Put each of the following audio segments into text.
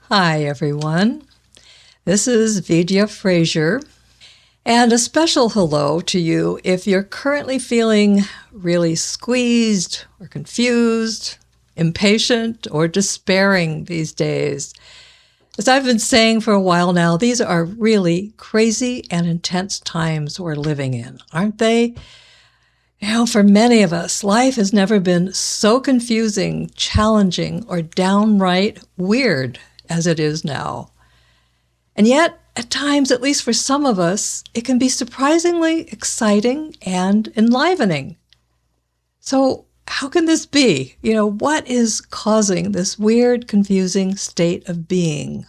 Hi, everyone. This is Vidya Frazier, and a special hello to you if you're currently feeling really squeezed or confused, impatient, or despairing these days. As I've been saying for a while now, these are really crazy and intense times we're living in, aren't they? For many of us, life has never been so confusing, challenging, or downright weird as it is now. And yet, at times, at least for some of us, it can be surprisingly exciting and enlivening. So how can this be? What is causing this weird, confusing state of being?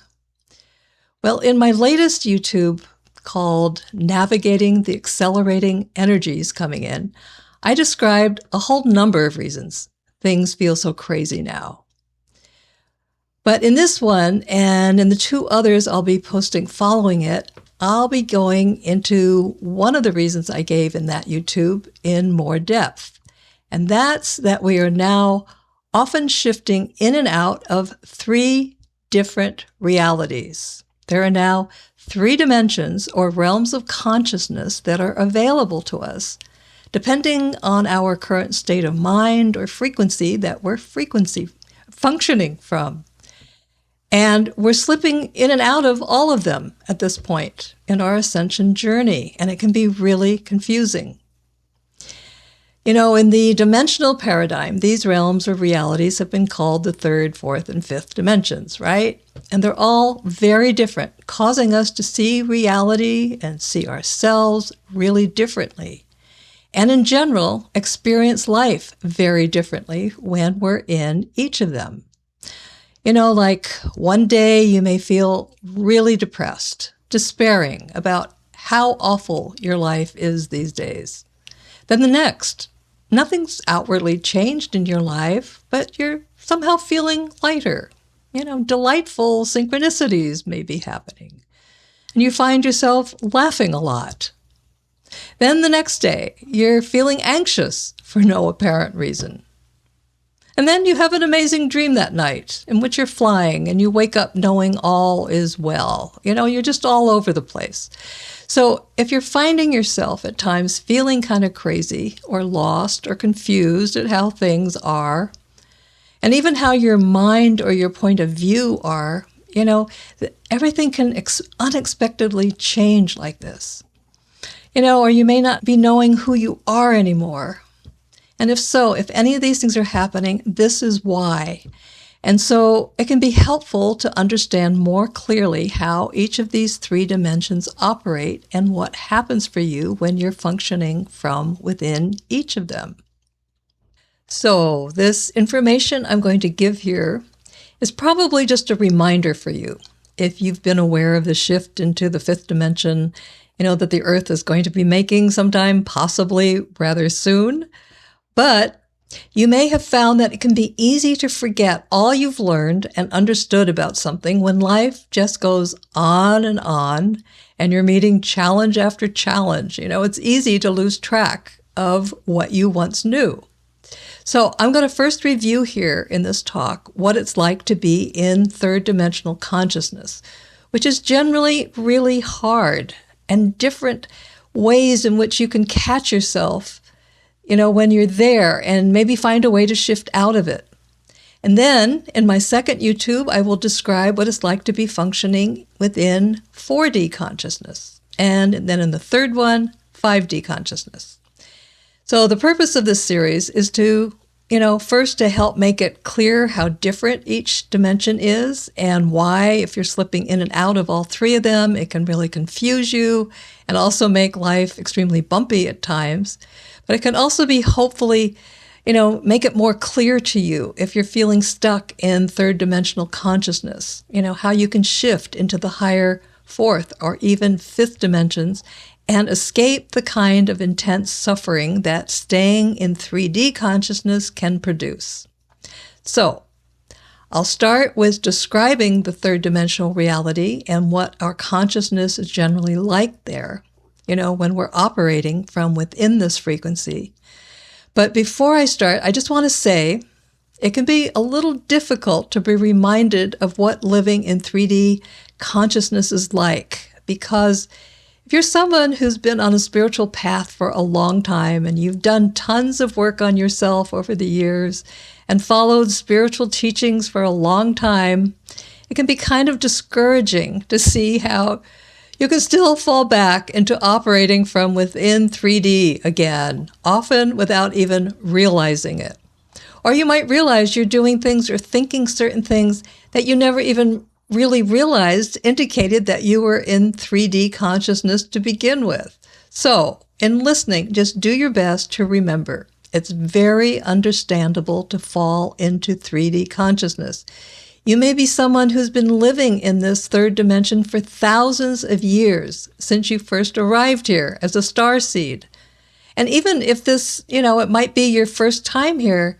Well, in my latest YouTube called Navigating the Accelerating Energies Coming In, I described a whole number of reasons things feel so crazy now. But in this one, and in the two others I'll be posting following it, I'll be going into one of the reasons I gave in that YouTube in more depth. And that's that we are now often shifting in and out of three different realities. There are now three dimensions or realms of consciousness that are available to us, depending on our current state of mind or frequency that we're functioning from. And we're slipping in and out of all of them at this point in our ascension journey, and it can be really confusing. In the dimensional paradigm, these realms or realities have been called the third, fourth, and fifth dimensions, right? And they're all very different, causing us to see reality and see ourselves really differently. And in general, experience life very differently when we're in each of them. Like one day you may feel really depressed, despairing about how awful your life is these days. Then the next, nothing's outwardly changed in your life, but you're somehow feeling lighter. Delightful synchronicities may be happening. And you find yourself laughing a lot. Then the next day, you're feeling anxious for no apparent reason. And then you have an amazing dream that night in which you're flying and you wake up knowing all is well. You're just all over the place. So if you're finding yourself at times feeling kind of crazy or lost or confused at how things are, and even how your mind or your point of view are, everything can unexpectedly change like this. Or you may not be knowing who you are anymore. And if so, if any of these things are happening, this is why. And so it can be helpful to understand more clearly how each of these three dimensions operate and what happens for you when you're functioning from within each of them. So this information I'm going to give here is probably just a reminder for you. If you've been aware of the shift into the fifth dimension, that the Earth is going to be making sometime, possibly rather soon. But you may have found that it can be easy to forget all you've learned and understood about something when life just goes on and you're meeting challenge after challenge. It's easy to lose track of what you once knew. So I'm going to first review here in this talk what it's like to be in third dimensional consciousness, which is generally really hard, and different ways in which you can catch yourself when you're there and maybe find a way to shift out of it. And then in my second YouTube, I will describe what it's like to be functioning within 4D consciousness. And then in the third one, 5D consciousness. So the purpose of this series is to, first to help make it clear how different each dimension is and why, if you're slipping in and out of all three of them, it can really confuse you and also make life extremely bumpy at times. But it can also be hopefully, make it more clear to you if you're feeling stuck in third dimensional consciousness, how you can shift into the higher fourth or even fifth dimensions and escape the kind of intense suffering that staying in 3D consciousness can produce. So, I'll start with describing the third dimensional reality and what our consciousness is generally like there, when we're operating from within this frequency. But before I start, I just want to say It can be a little difficult to be reminded of what living in 3D consciousness is like, because if you're someone who's been on a spiritual path for a long time and you've done tons of work on yourself over the years and followed spiritual teachings for a long time, it can be kind of discouraging to see how you can still fall back into operating from within 3D again, often without even realizing it. Or you might realize you're doing things or thinking certain things that you never even really realized indicated that you were in 3D consciousness to begin with. So, in listening, just do your best to remember. It's very understandable to fall into 3D consciousness. You may be someone who's been living in this third dimension for thousands of years since you first arrived here as a starseed. And even if this, it might be your first time here,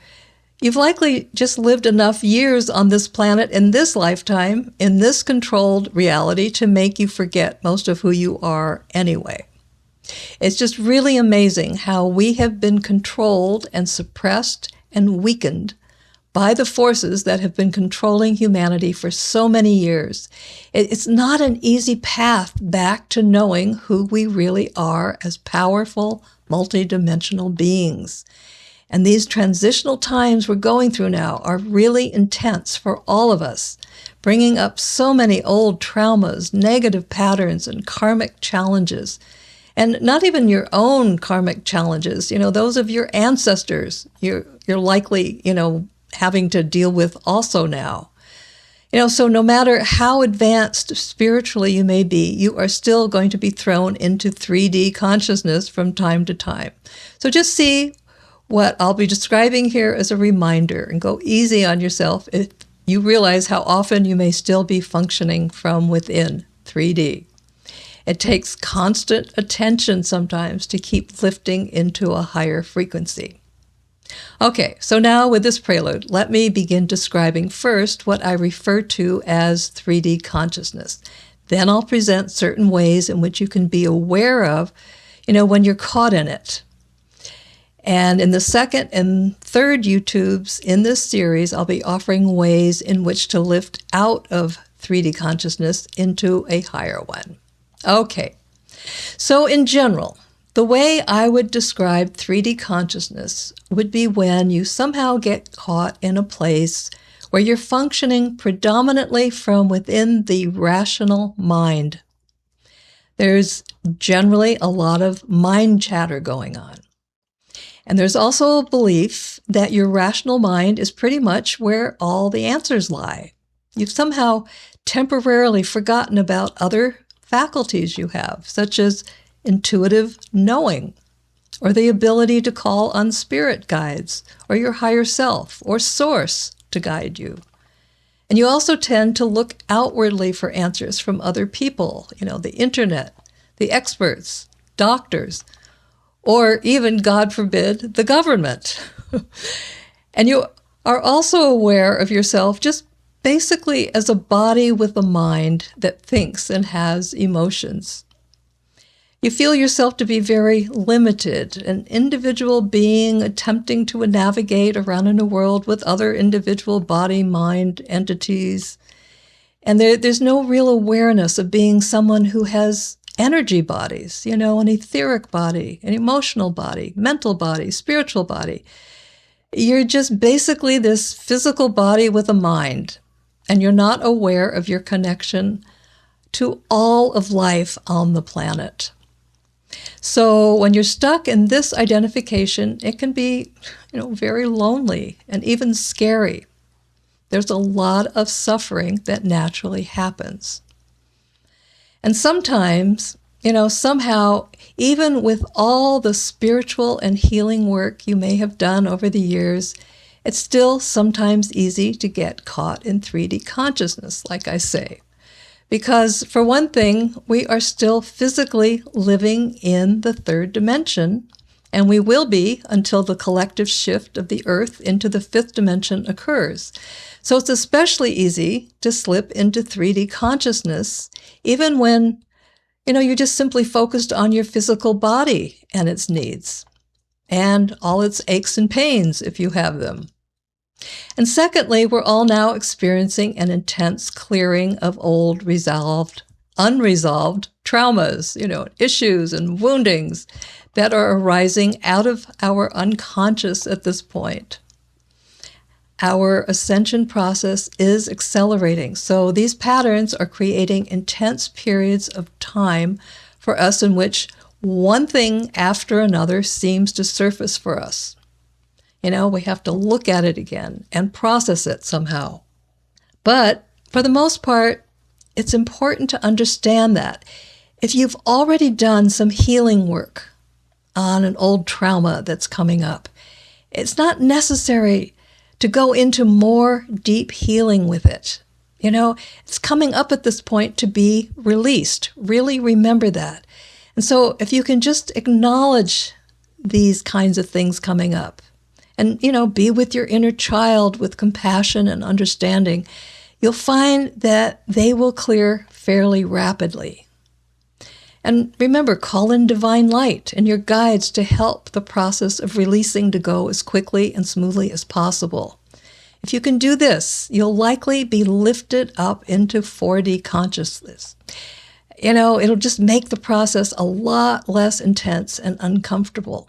you've likely just lived enough years on this planet in this lifetime, in this controlled reality, to make you forget most of who you are anyway. It's just really amazing how we have been controlled and suppressed and weakened by the forces that have been controlling humanity for so many years. It's not an easy path back to knowing who we really are as powerful, multidimensional beings. And these transitional times we're going through now are really intense for all of us, bringing up so many old traumas, negative patterns, and karmic challenges. And not even your own karmic challenges, those of your ancestors, you're likely, having to deal with also now. So no matter how advanced spiritually you may be, you are still going to be thrown into 3D consciousness from time to time. So just see what I'll be describing here as a reminder, and go easy on yourself if you realize how often you may still be functioning from within 3D. It takes constant attention sometimes to keep lifting into a higher frequency. Okay, so now with this prelude, let me begin describing first what I refer to as 3D consciousness. Then I'll present certain ways in which you can be aware of, when you're caught in it. And in the second and third YouTubes in this series, I'll be offering ways in which to lift out of 3D consciousness into a higher one. Okay, so in general, the way I would describe 3D consciousness would be when you somehow get caught in a place where you're functioning predominantly from within the rational mind. There's generally a lot of mind chatter going on. And there's also a belief that your rational mind is pretty much where all the answers lie. You've somehow temporarily forgotten about other faculties you have, such as intuitive knowing, or the ability to call on spirit guides, or your higher self, or source to guide you. And you also tend to look outwardly for answers from other people, the internet, the experts, doctors, or even, God forbid, the government. And you are also aware of yourself just basically as a body with a mind that thinks and has emotions. You feel yourself to be very limited, an individual being attempting to navigate around in a world with other individual body-mind entities. And there's no real awareness of being someone who has energy bodies, an etheric body, an emotional body, mental body, spiritual body. You're just basically this physical body with a mind, and you're not aware of your connection to all of life on the planet. So when you're stuck in this identification, it can be, very lonely and even scary. There's a lot of suffering that naturally happens. And sometimes, somehow, even with all the spiritual and healing work you may have done over the years, it's still sometimes easy to get caught in 3D consciousness, like I say. Because, for one thing, we are still physically living in the third dimension, and we will be until the collective shift of the Earth into the fifth dimension occurs. So it's especially easy to slip into 3D consciousness, even when, you're just simply focused on your physical body and its needs, and all its aches and pains if you have them. And secondly, we're all now experiencing an intense clearing of old unresolved traumas, issues and woundings that are arising out of our unconscious at this point. Our ascension process is accelerating, so these patterns are creating intense periods of time for us in which one thing after another seems to surface for us. We have to look at it again and process it somehow. But for the most part, it's important to understand that if you've already done some healing work on an old trauma that's coming up, it's not necessary to go into more deep healing with it. It's coming up at this point to be released. Really remember that. And so if you can just acknowledge these kinds of things coming up and, be with your inner child with compassion and understanding, you'll find that they will clear fairly rapidly. And remember, call in divine light and your guides to help the process of releasing to go as quickly and smoothly as possible. If you can do this, you'll likely be lifted up into 4D consciousness. It'll just make the process a lot less intense and uncomfortable.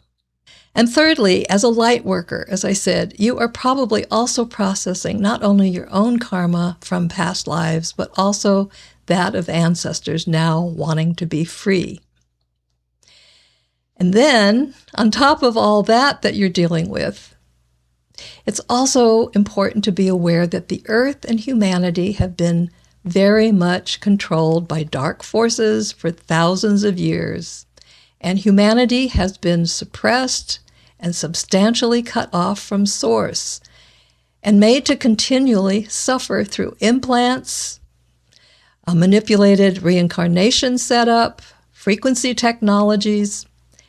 And thirdly, as a light worker, as I said, you are probably also processing not only your own karma from past lives, but also that of ancestors now wanting to be free. And then, on top of all that you're dealing with, it's also important to be aware that the earth and humanity have been very much controlled by dark forces for thousands of years, and humanity has been suppressed and substantially cut off from source and made to continually suffer through implants, a manipulated reincarnation setup, frequency technologies,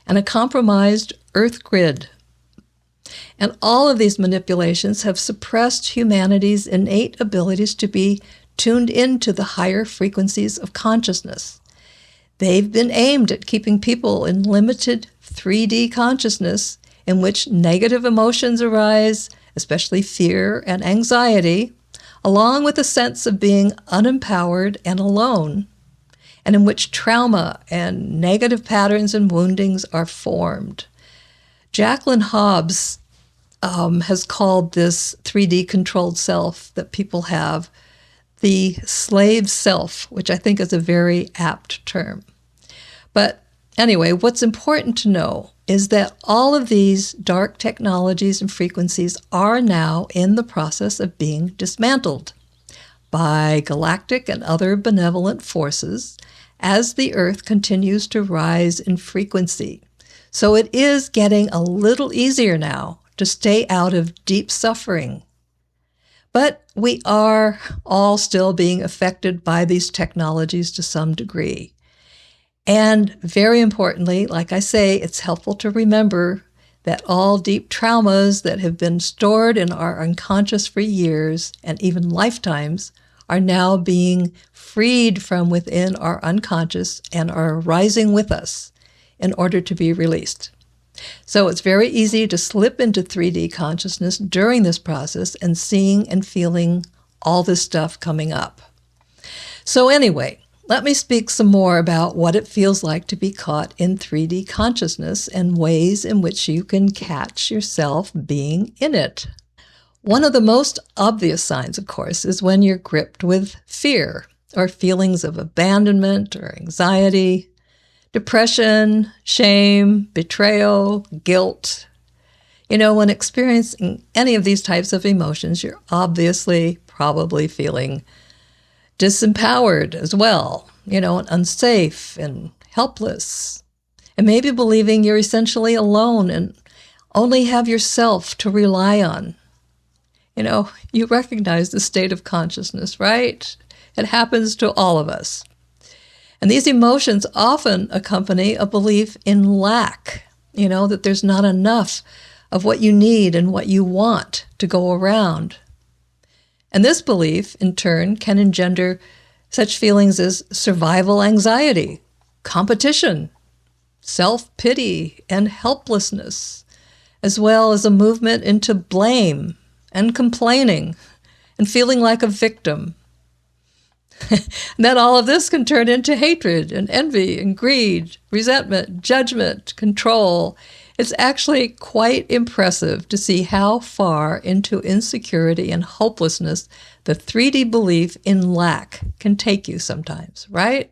and a compromised earth grid. And all of these manipulations have suppressed humanity's innate abilities to be tuned into the higher frequencies of consciousness. They've been aimed at keeping people in limited 3D consciousness in which negative emotions arise, especially fear and anxiety, along with a sense of being unempowered and alone, and in which trauma and negative patterns and woundings are formed. Jacqueline Hobbs has called this 3D controlled self that people have the slave self, which I think is a very apt term. But anyway, what's important to know is that all of these dark technologies and frequencies are now in the process of being dismantled by galactic and other benevolent forces as the Earth continues to rise in frequency. So it is getting a little easier now to stay out of deep suffering. But we are all still being affected by these technologies to some degree. And very importantly, like I say, it's helpful to remember that all deep traumas that have been stored in our unconscious for years and even lifetimes are now being freed from within our unconscious and are rising with us in order to be released. So it's very easy to slip into 3D consciousness during this process and seeing and feeling all this stuff coming up. So anyway, let me speak some more about what it feels like to be caught in 3D consciousness and ways in which you can catch yourself being in it. One of the most obvious signs, of course, is when you're gripped with fear or feelings of abandonment or anxiety, depression, shame, betrayal, guilt. When experiencing any of these types of emotions, you're obviously probably feeling disempowered as well, and unsafe and helpless, and maybe believing you're essentially alone and only have yourself to rely on. You recognize the state of consciousness, right? It happens to all of us. And these emotions often accompany a belief in lack, that there's not enough of what you need and what you want to go around. And this belief, in turn, can engender such feelings as survival anxiety, competition, self-pity, and helplessness, as well as a movement into blame, and complaining and feeling like a victim. And then all of this can turn into hatred and envy and greed, resentment, judgment, control. It's actually quite impressive to see how far into insecurity and hopelessness the 3D belief in lack can take you sometimes, right?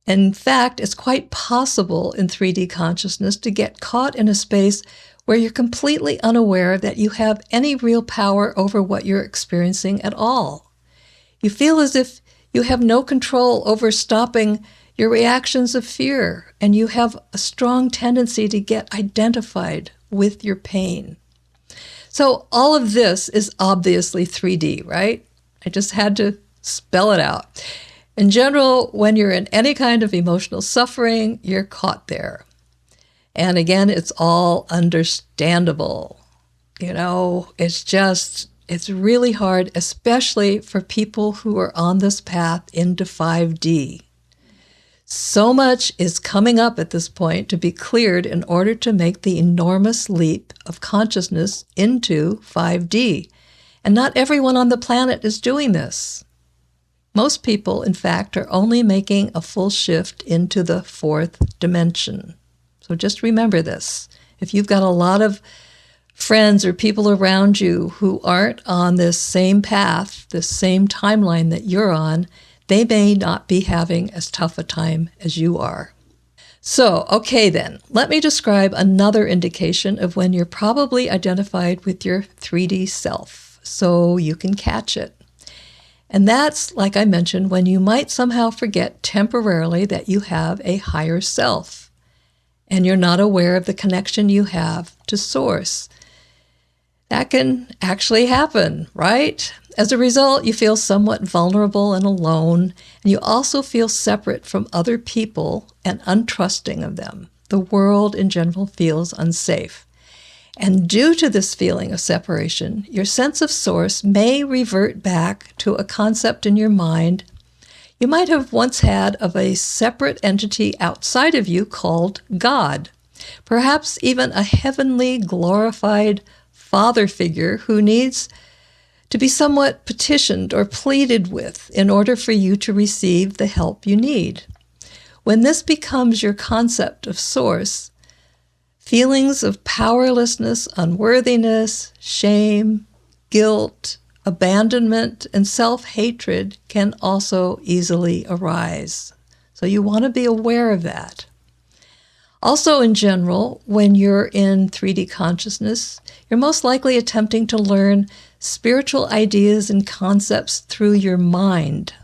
In fact, it's quite possible in 3D consciousness to get caught in a space where you're completely unaware that you have any real power over what you're experiencing at all. You feel as if you have no control over stopping your reactions of fear, and you have a strong tendency to get identified with your pain. So all of this is obviously 3D, right? I just had to spell it out. In general, when you're in any kind of emotional suffering, you're caught there. And again, it's all understandable. It's really hard, especially for people who are on this path into 5D. So much is coming up at this point to be cleared in order to make the enormous leap of consciousness into 5D. And not everyone on the planet is doing this. Most people, in fact, are only making a full shift into the 4th dimension. So just remember this. If you've got a lot of friends or people around you who aren't on this same path, this same timeline that you're on, they may not be having as tough a time as you are. So, okay then, let me describe another indication of when you're probably identified with your 3D self, so you can catch it. And that's, like I mentioned, when you might somehow forget temporarily that you have a higher self, and you're not aware of the connection you have to Source. That can actually happen, right? As a result, you feel somewhat vulnerable and alone, and you also feel separate from other people and untrusting of them. The world in general feels unsafe. And due to this feeling of separation, your sense of Source may revert back to a concept in your mind you might have once had of a separate entity outside of you called God, perhaps even a heavenly glorified father figure who needs to be somewhat petitioned or pleaded with in order for you to receive the help you need. When this becomes your concept of Source, feelings of powerlessness, unworthiness, shame, guilt, abandonment, and self-hatred can also easily arise. So you want to be aware of that. Also, in general, when you're in 3D consciousness, you're most likely attempting to learn spiritual ideas and concepts through your mind.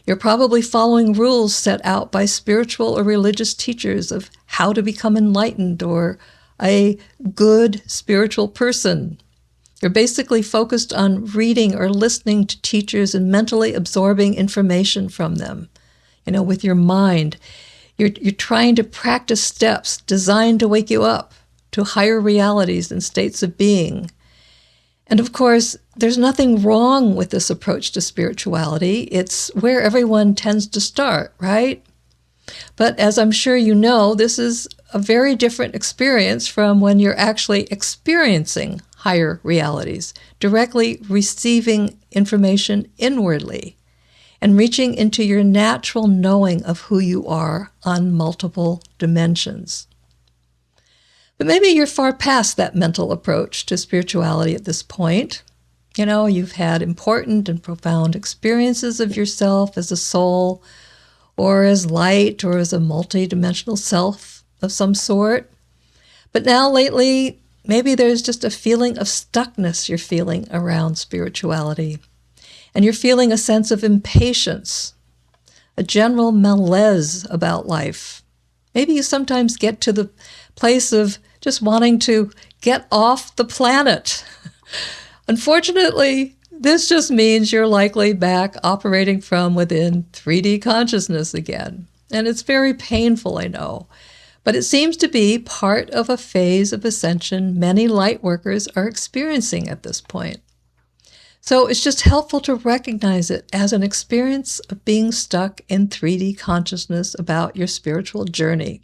You're probably following rules set out by spiritual or religious teachers of how to become enlightened or a good spiritual person. You're basically focused on reading or listening to teachers and mentally absorbing information from them, with your mind. You're trying to practice steps designed to wake you up to higher realities and states of being. And of course, there's nothing wrong with this approach to spirituality. It's where everyone tends to start, right? But as I'm sure you know, this is a very different experience from when you're actually experiencing higher realities, directly receiving information inwardly, and reaching into your natural knowing of who you are on multiple dimensions. But maybe you're far past that mental approach to spirituality at this point. You've had important and profound experiences of yourself as a soul, or as light, or as a multidimensional self of some sort. But now lately, maybe there's just a feeling of stuckness you're feeling around spirituality. And you're feeling a sense of impatience, a general malaise about life. Maybe you sometimes get to the place of just wanting to get off the planet. Unfortunately, this just means you're likely back operating from within 3D consciousness again. And it's very painful, I know. But it seems to be part of a phase of ascension many light workers are experiencing at this point. So it's just helpful to recognize it as an experience of being stuck in 3D consciousness about your spiritual journey.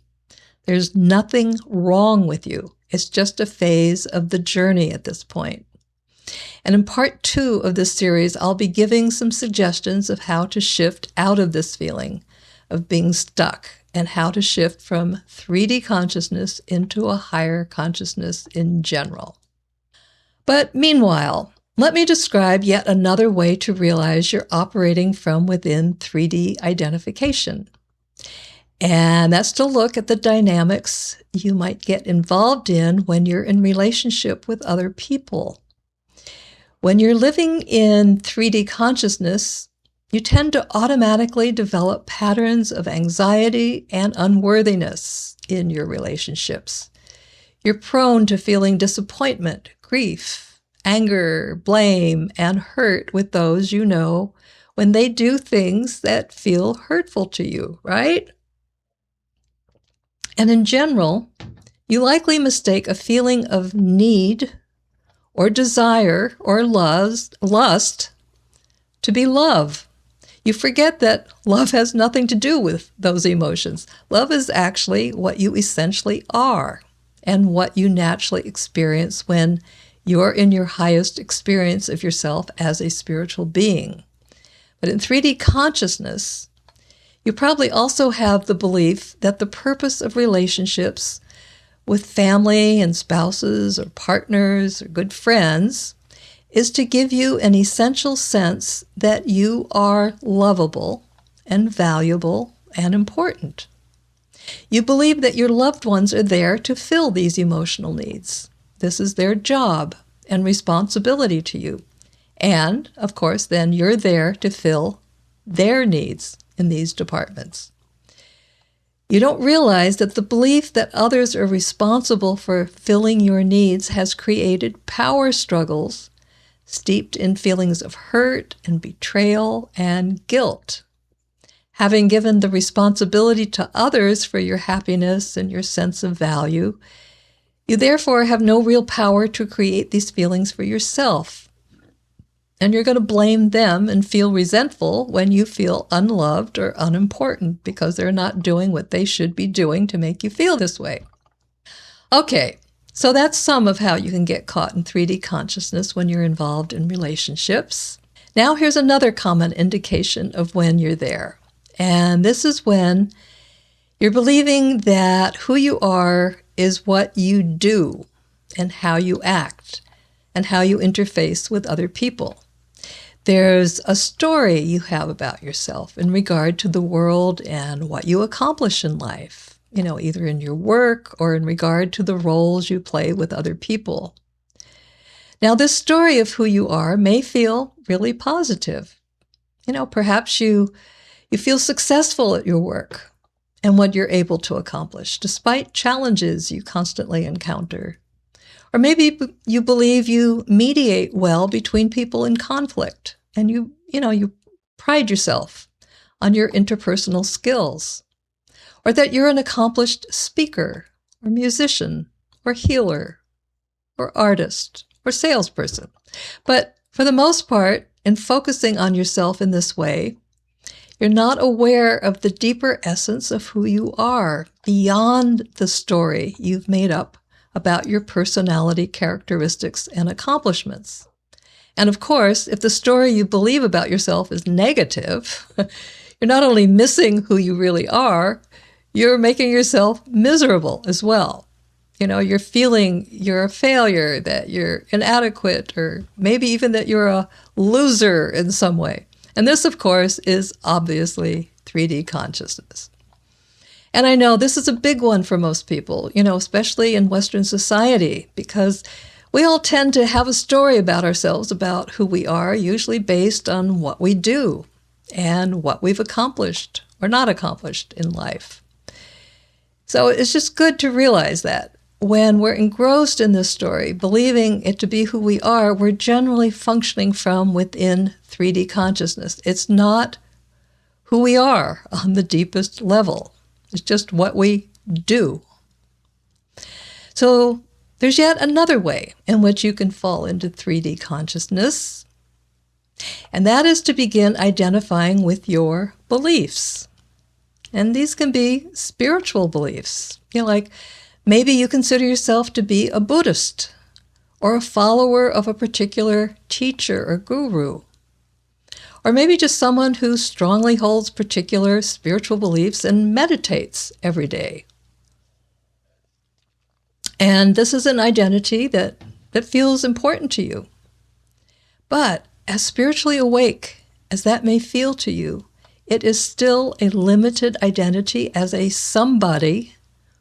There's nothing wrong with you. It's just a phase of the journey at this point. And in part 2 of this series, I'll be giving some suggestions of how to shift out of this feeling of being stuck and how to shift from 3D consciousness into a higher consciousness in general. But meanwhile, let me describe yet another way to realize you're operating from within 3D identification. And that's to look at the dynamics you might get involved in when you're in relationship with other people. When you're living in 3D consciousness, you tend to automatically develop patterns of anxiety and unworthiness in your relationships. You're prone to feeling disappointment, grief, anger, blame, and hurt with those you know when they do things that feel hurtful to you, right? And in general, you likely mistake a feeling of need or desire or lust to be love. You forget that love has nothing to do with those emotions. Love is actually what you essentially are and what you naturally experience when you're in your highest experience of yourself as a spiritual being. But in 3D consciousness, you probably also have the belief that the purpose of relationships with family and spouses or partners or good friends is to give you an essential sense that you are lovable and valuable and important. You believe that your loved ones are there to fill these emotional needs. This is their job and responsibility to you. And, of course, then you're there to fill their needs in these departments. You don't realize that the belief that others are responsible for filling your needs has created power struggles steeped in feelings of hurt and betrayal and guilt. Having given the responsibility to others for your happiness and your sense of value, you therefore have no real power to create these feelings for yourself. And you're going to blame them and feel resentful when you feel unloved or unimportant because they're not doing what they should be doing to make you feel this way. Okay, so that's some of how you can get caught in 3D consciousness when you're involved in relationships. Now here's another common indication of when you're there. And this is when you're believing that who you are is what you do and how you act and how you interface with other people. There's a story you have about yourself in regard to the world and what you accomplish in life, either in your work or in regard to the roles you play with other people. Now, this story of who you are may feel really positive. Perhaps you feel successful at your work and what you're able to accomplish, despite challenges you constantly encounter. Or maybe you believe you mediate well between people in conflict, and you pride yourself on your interpersonal skills. Or that you're an accomplished speaker, or musician, or healer, or artist, or salesperson. But for the most part, in focusing on yourself in this way, you're not aware of the deeper essence of who you are beyond the story you've made up about your personality characteristics and accomplishments. And of course, if the story you believe about yourself is negative, you're not only missing who you really are, you're making yourself miserable as well. You're feeling you're a failure, that you're inadequate, or maybe even that you're a loser in some way. And this, of course, is obviously 3D consciousness. And I know this is a big one for most people, especially in Western society, because we all tend to have a story about ourselves, about who we are, usually based on what we do and what we've accomplished or not accomplished in life. So it's just good to realize that when we're engrossed in this story, believing it to be who we are, we're generally functioning from within 3D consciousness. It's not who we are on the deepest level. It's just what we do. So there's yet another way in which you can fall into 3D consciousness, and that is to begin identifying with your beliefs. And these can be spiritual beliefs, like Maybe you consider yourself to be a Buddhist or a follower of a particular teacher or guru. Or maybe just someone who strongly holds particular spiritual beliefs and meditates every day. And this is an identity that feels important to you. But as spiritually awake as that may feel to you, it is still a limited identity as a somebody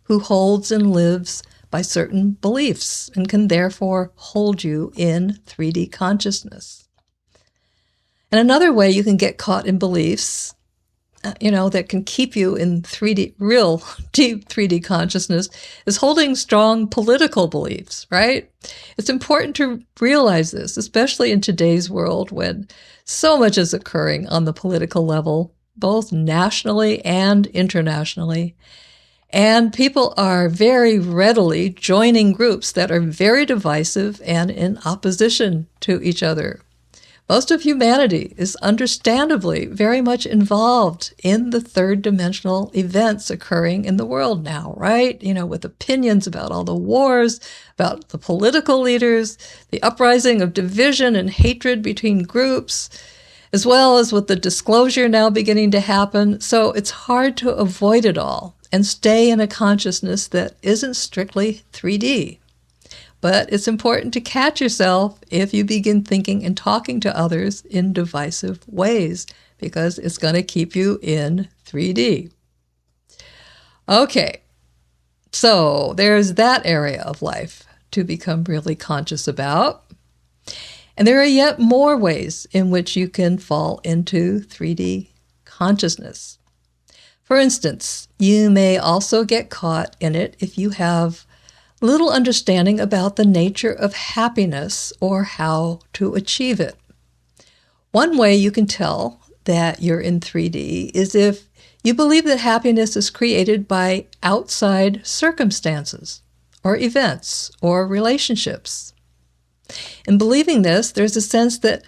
who holds and lives by certain beliefs and can therefore hold you in 3D consciousness. And another way you can get caught in beliefs, that can keep you in 3D, real deep 3D consciousness is holding strong political beliefs, right? It's important to realize this, especially in today's world when so much is occurring on the political level, both nationally and internationally. And people are very readily joining groups that are very divisive and in opposition to each other. Most of humanity is understandably very much involved in the third dimensional events occurring in the world now, right? With opinions about all the wars, about the political leaders, the uprising of division and hatred between groups, as well as with the disclosure now beginning to happen. So it's hard to avoid it all and stay in a consciousness that isn't strictly 3D. But it's important to catch yourself if you begin thinking and talking to others in divisive ways, because it's going to keep you in 3D. Okay, so there's that area of life to become really conscious about. And there are yet more ways in which you can fall into 3D consciousness. For instance, you may also get caught in it if you have little understanding about the nature of happiness or how to achieve it. One way you can tell that you're in 3D is if you believe that happiness is created by outside circumstances or events or relationships. In believing this, there's a sense that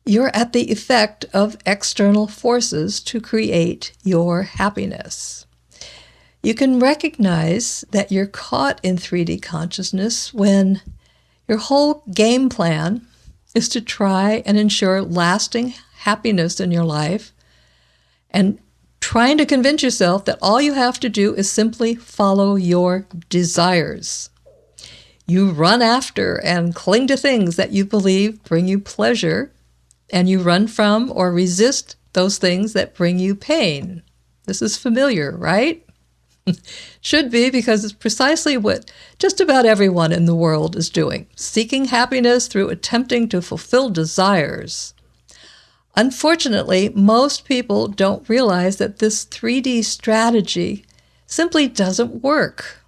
you're at the effect of external forces to create your happiness. You can recognize that you're caught in 3D consciousness when your whole game plan is to try and ensure lasting happiness in your life and trying to convince yourself that all you have to do is simply follow your desires. You run after and cling to things that you believe bring you pleasure, and you run from or resist those things that bring you pain. This is familiar, right? Should be, because it's precisely what just about everyone in the world is doing, seeking happiness through attempting to fulfill desires. Unfortunately, most people don't realize that this 3D strategy simply doesn't work.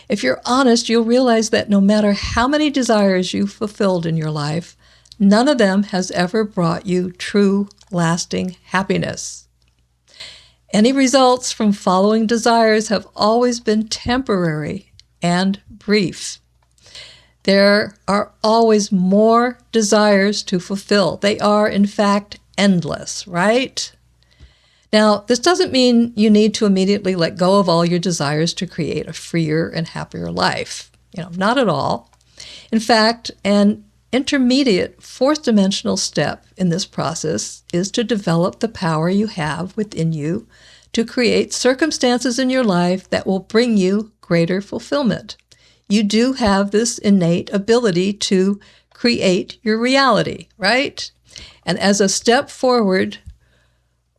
If you're honest, you'll realize that no matter how many desires you've fulfilled in your life, none of them has ever brought you true, lasting happiness. Any results from following desires have always been temporary and brief. There are always more desires to fulfill. They are, in fact, endless, right? Now, this doesn't mean you need to immediately let go of all your desires to create a freer and happier life. Not at all. In fact, an intermediate fourth dimensional step in this process is to develop the power you have within you to create circumstances in your life that will bring you greater fulfillment. You do have this innate ability to create your reality, right? And as a step forward,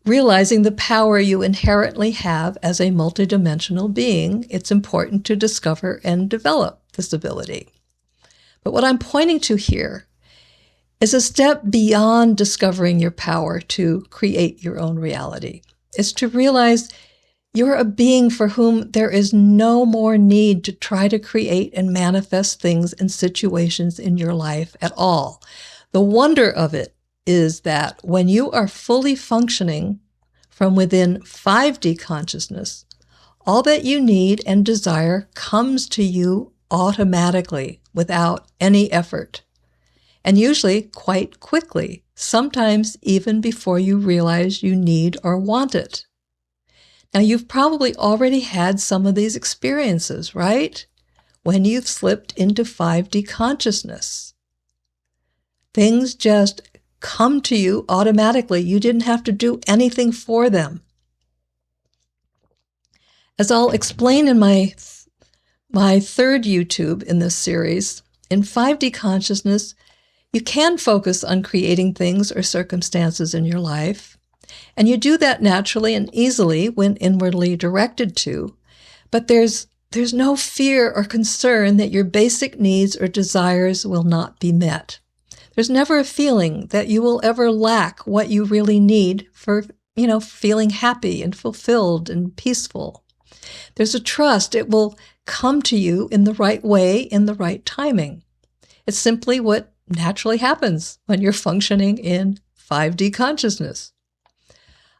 realizing the power you inherently have as a multidimensional being, it's important to discover and develop this ability. But what I'm pointing to here is a step beyond discovering your power to create your own reality. It's to realize you're a being for whom there is no more need to try to create and manifest things and situations in your life at all. The wonder of it is that when you are fully functioning from within 5D consciousness, all that you need and desire comes to you automatically without any effort, and usually quite quickly, sometimes even before you realize you need or want it. Now, you've probably already had some of these experiences, right? When you've slipped into 5D consciousness. Things just come to you automatically. You didn't have to do anything for them. As I'll explain in my third YouTube in this series, in 5D consciousness, you can focus on creating things or circumstances in your life, and you do that naturally and easily when inwardly directed to, but there's no fear or concern that your basic needs or desires will not be met. There's never a feeling that you will ever lack what you really need for, feeling happy and fulfilled and peaceful. There's a trust it will come to you in the right way, in the right timing. It's simply what naturally happens when you're functioning in 5D consciousness.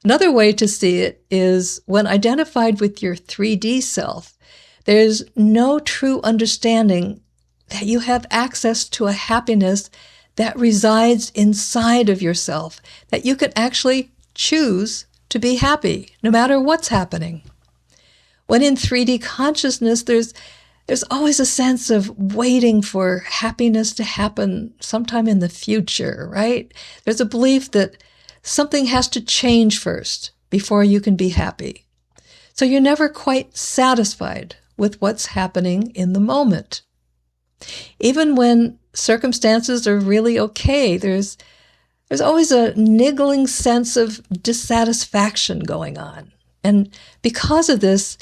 Another way to see it is when identified with your 3D self, there's no true understanding that you have access to a happiness that resides inside of yourself, that you can actually choose to be happy no matter what's happening. When in 3D consciousness, there's always a sense of waiting for happiness to happen sometime in the future, right? There's a belief that something has to change first before you can be happy. So you're never quite satisfied with what's happening in the moment. Even when circumstances are really okay, there's always a niggling sense of dissatisfaction going on. And because of this,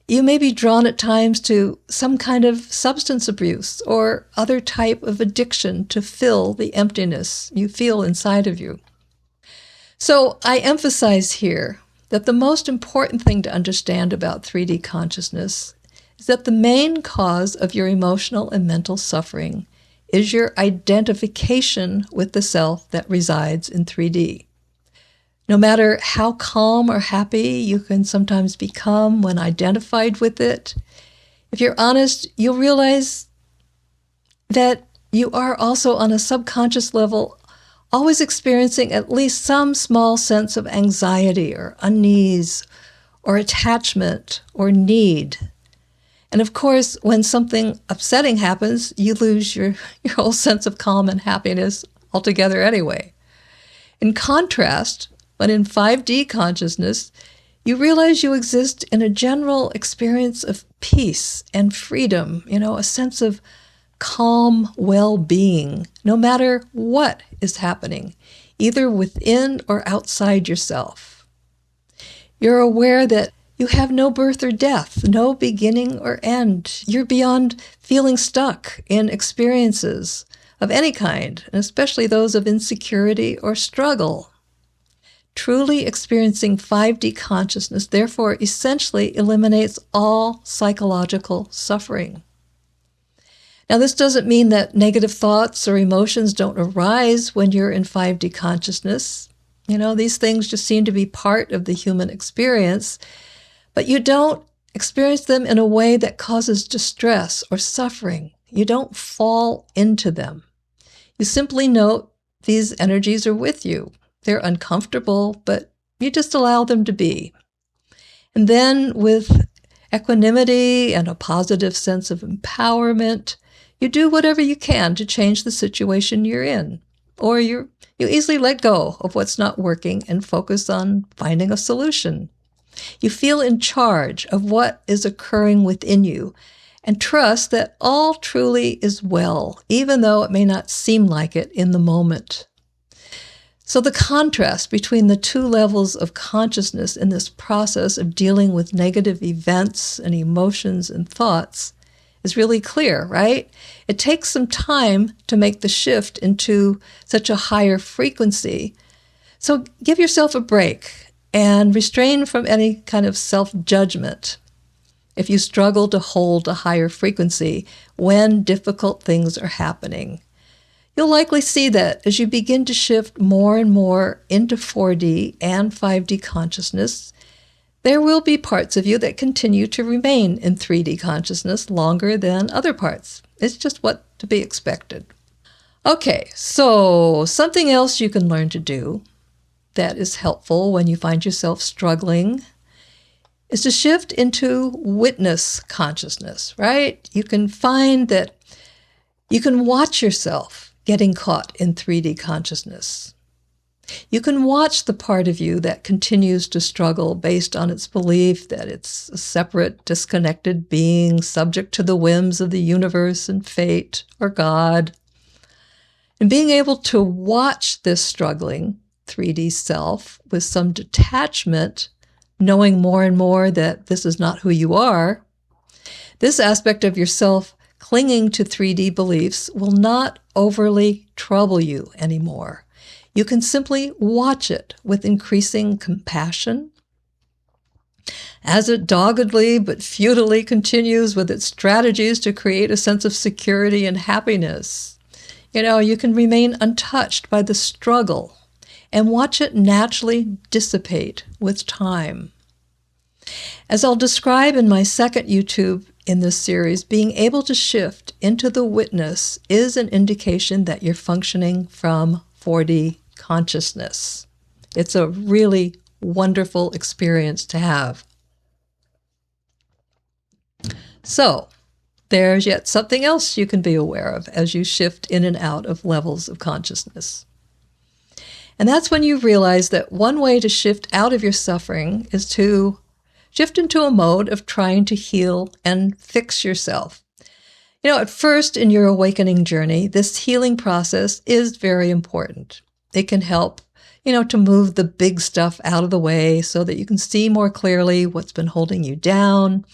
you may be drawn at times to some kind of substance abuse or other type of addiction to fill the emptiness you feel inside of you. So I emphasize here that the most important thing to understand about 3D consciousness is that the main cause of your emotional and mental suffering is your identification with the self that resides in 3D. No matter how calm or happy you can sometimes become when identified with it, if you're honest, you'll realize that you are also on a subconscious level always experiencing at least some small sense of anxiety or unease or attachment or need. And of course, when something upsetting happens, you lose your whole sense of calm and happiness altogether anyway. In contrast, when in 5D consciousness, you realize you exist in a general experience of peace and freedom, a sense of calm well-being, no matter what is happening, either within or outside yourself. You're aware that you have no birth or death, no beginning or end. You're beyond feeling stuck in experiences of any kind, and especially those of insecurity or struggle. Truly experiencing 5D consciousness, therefore, essentially eliminates all psychological suffering. Now, this doesn't mean that negative thoughts or emotions don't arise when you're in 5D consciousness. These things just seem to be part of the human experience, but you don't experience them in a way that causes distress or suffering. You don't fall into them. You simply note these energies are with you. They're uncomfortable, but you just allow them to be. And then with equanimity and a positive sense of empowerment, you do whatever you can to change the situation you're in. Or you easily let go of what's not working and focus on finding a solution. You feel in charge of what is occurring within you and trust that all truly is well, even though it may not seem like it in the moment. So the contrast between the two levels of consciousness in this process of dealing with negative events and emotions and thoughts is really clear, right? It takes some time to make the shift into such a higher frequency. So give yourself a break and restrain from any kind of self-judgment if you struggle to hold a higher frequency when difficult things are happening. You'll likely see that as you begin to shift more and more into 4D and 5D consciousness, there will be parts of you that continue to remain in 3D consciousness longer than other parts. It's just what to be expected. Okay, so something else you can learn to do that is helpful when you find yourself struggling is to shift into witness consciousness, right? You can find that you can watch yourself getting caught in 3D consciousness. You can watch the part of you that continues to struggle based on its belief that it's a separate, disconnected being subject to the whims of the universe and fate or God. And being able to watch this struggling 3D self with some detachment, knowing more and more that this is not who you are, this aspect of yourself clinging to 3D beliefs will not overly trouble you anymore. You can simply watch it with increasing compassion as it doggedly but futilely continues with its strategies to create a sense of security and happiness. You can remain untouched by the struggle and watch it naturally dissipate with time. As I'll describe in my second YouTube in this series, being able to shift into the witness is an indication that you're functioning from 4D consciousness. It's a really wonderful experience to have. So, there's yet something else you can be aware of as you shift in and out of levels of consciousness. And that's when you realize that one way to shift out of your suffering is to shift into a mode of trying to heal and fix yourself. At first in your awakening journey, this healing process is very important. It can help, to move the big stuff out of the way so that you can see more clearly what's been holding you down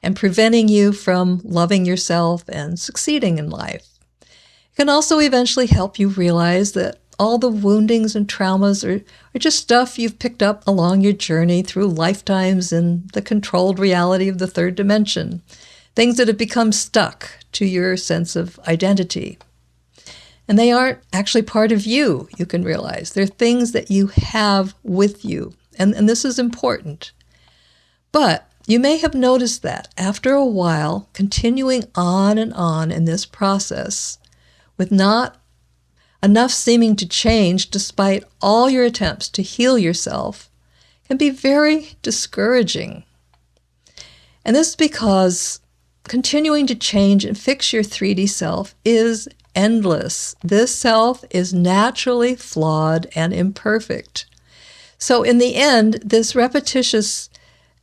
and preventing you from loving yourself and succeeding in life. It can also eventually help you realize that all the woundings and traumas are just stuff you've picked up along your journey through lifetimes in the controlled reality of the third dimension, things that have become stuck to your sense of identity. And they aren't actually part of you, you can realize. They're things that you have with you. And this is important. But you may have noticed that after a while, continuing on and on in this process, with not enough seeming to change despite all your attempts to heal yourself, can be very discouraging. And this is because continuing to change and fix your 3D self is endless. This self is naturally flawed and imperfect. So in the end, this repetitious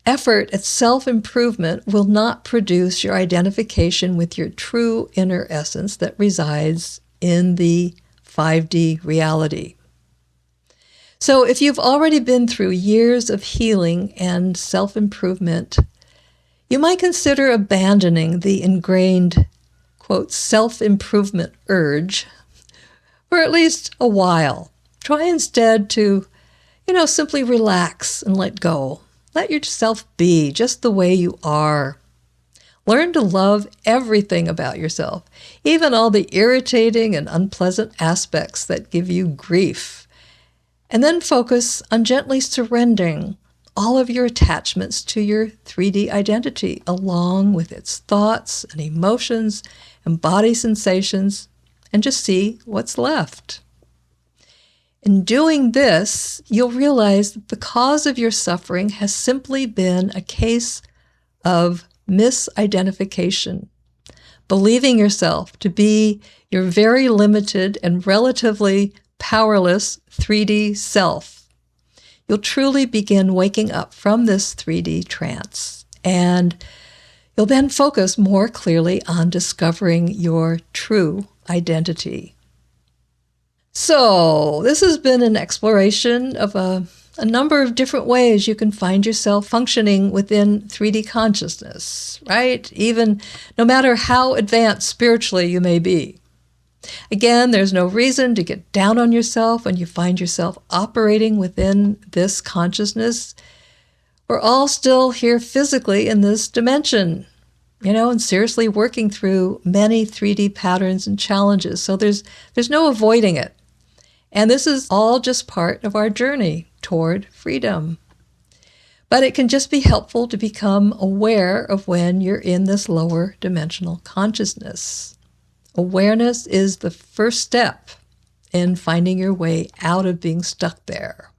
effort at self-improvement will not produce your identification with your true inner essence that resides in the 5D reality. So if you've already been through years of healing and self-improvement, you might consider abandoning the ingrained, quote, self-improvement urge for at least a while. Try instead to, simply relax and let go. Let yourself be just the way you are. Learn to love everything about yourself, even all the irritating and unpleasant aspects that give you grief. And then focus on gently surrendering all of your attachments to your 3D identity, along with its thoughts and emotions and body sensations, and just see what's left. In doing this, you'll realize that the cause of your suffering has simply been a case of misidentification, believing yourself to be your very limited and relatively powerless 3D self. You'll truly begin waking up from this 3D trance, and you'll then focus more clearly on discovering your true identity. So, this has been an exploration of a number of different ways you can find yourself functioning within 3D consciousness, right? Even no matter how advanced spiritually you may be. Again, there's no reason to get down on yourself when you find yourself operating within this consciousness. We're all still here physically in this dimension, and seriously working through many 3D patterns and challenges. So there's no avoiding it. And this is all just part of our journey toward freedom. But it can just be helpful to become aware of when you're in this lower dimensional consciousness. Awareness is the first step in finding your way out of being stuck there.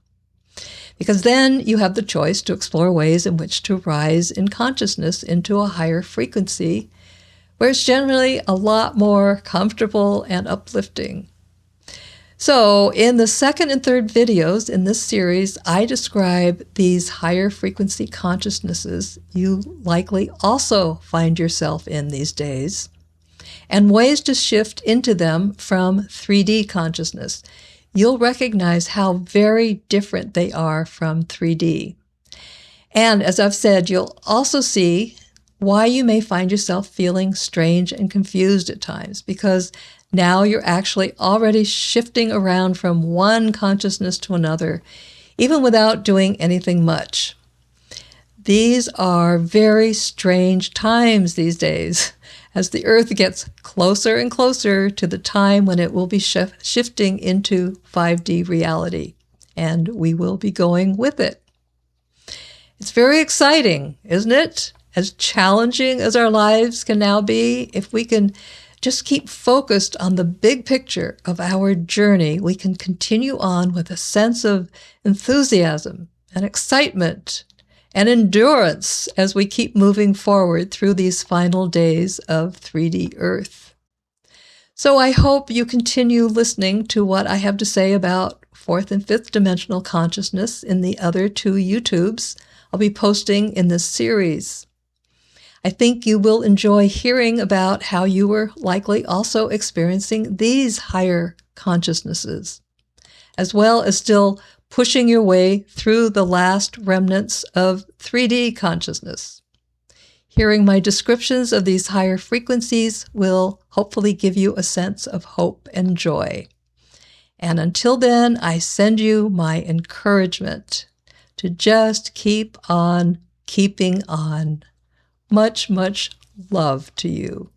because then you have the choice to explore ways in which to rise in consciousness into a higher frequency, where it's generally a lot more comfortable and uplifting. So in the second and third videos in this series, I describe these higher frequency consciousnesses you likely also find yourself in these days, and ways to shift into them from 3D consciousness. You'll recognize how very different they are from 3D. And as I've said, you'll also see why you may find yourself feeling strange and confused at times, because now you're actually already shifting around from one consciousness to another, even without doing anything much. These are very strange times these days, as the Earth gets closer and closer to the time when it will be shifting into 5D reality, and we will be going with it. It's very exciting, isn't it? As challenging as our lives can now be, if we can just keep focused on the big picture of our journey, we can continue on with a sense of enthusiasm and excitement and endurance as we keep moving forward through these final days of 3D Earth. So I hope you continue listening to what I have to say about fourth and fifth dimensional consciousness in the other 2 YouTubes I'll be posting in this series. I think you will enjoy hearing about how you were likely also experiencing these higher consciousnesses, as well as still pushing your way through the last remnants of 3D consciousness. Hearing my descriptions of these higher frequencies will hopefully give you a sense of hope and joy. And until then, I send you my encouragement to just keep on keeping on. Much, much love to you.